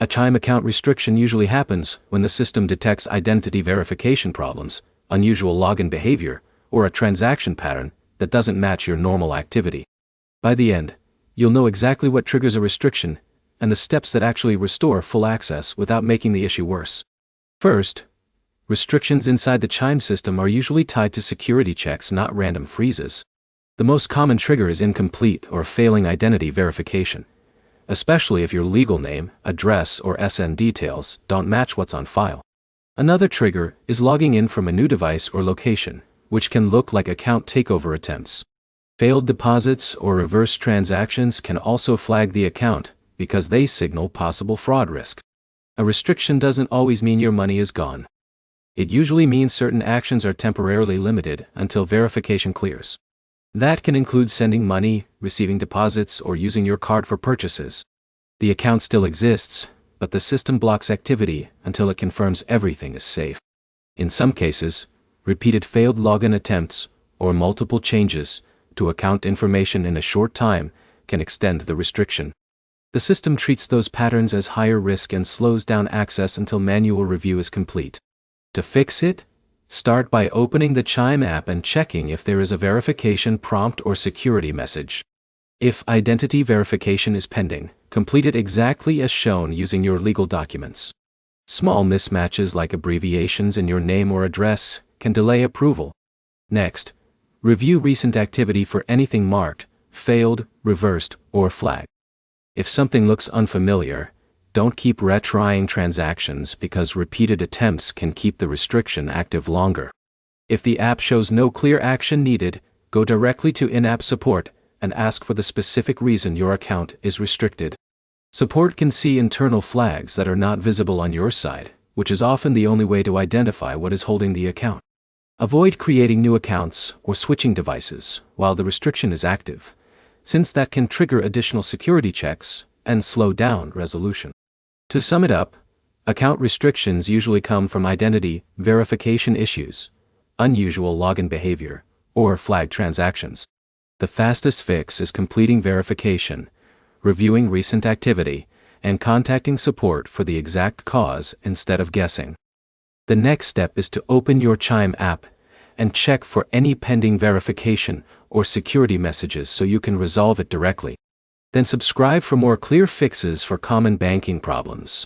A Chime account restriction usually happens when the system detects identity verification problems, unusual login behavior, or a transaction pattern that doesn't match your normal activity. By the end, you'll know exactly what triggers a restriction and the steps that actually restore full access without making the issue worse. First, restrictions inside the Chime system are usually tied to security checks, not random freezes. The most common trigger is incomplete or failing identity verification, especially if your legal name, address, or SN details don't match what's on file. Another trigger is logging in from a new device or location, which can look like account takeover attempts. Failed deposits or reverse transactions can also flag the account because they signal possible fraud risk. A restriction doesn't always mean your money is gone. It usually means certain actions are temporarily limited until verification clears. That can include sending money, receiving deposits, or using your card for purchases. The account still exists, but the system blocks activity until it confirms everything is safe. In some cases, repeated failed login attempts or multiple changes to account information in a short time can extend the restriction. The system treats those patterns as higher risk and slows down access until manual review is complete. To fix it, start by opening the Chime app and checking if there is a verification prompt or security message. If identity verification is pending, complete it exactly as shown using your legal documents. Small mismatches like abbreviations in your name or address can delay approval. Next, review recent activity for anything marked, failed, reversed, or flagged. If something looks unfamiliar, don't keep retrying transactions because repeated attempts can keep the restriction active longer. If the app shows no clear action needed, go directly to in-app support and ask for the specific reason your account is restricted. Support can see internal flags that are not visible on your side, which is often the only way to identify what is holding the account. Avoid creating new accounts or switching devices while the restriction is active, since that can trigger additional security checks and slow down resolution. To sum it up, account restrictions usually come from identity verification issues, unusual login behavior, or flagged transactions. The fastest fix is completing verification, reviewing recent activity, and contacting support for the exact cause instead of guessing. The next step is to open your Chime app and check for any pending verification or security messages so you can resolve it directly. Then subscribe for more clear fixes for common banking problems.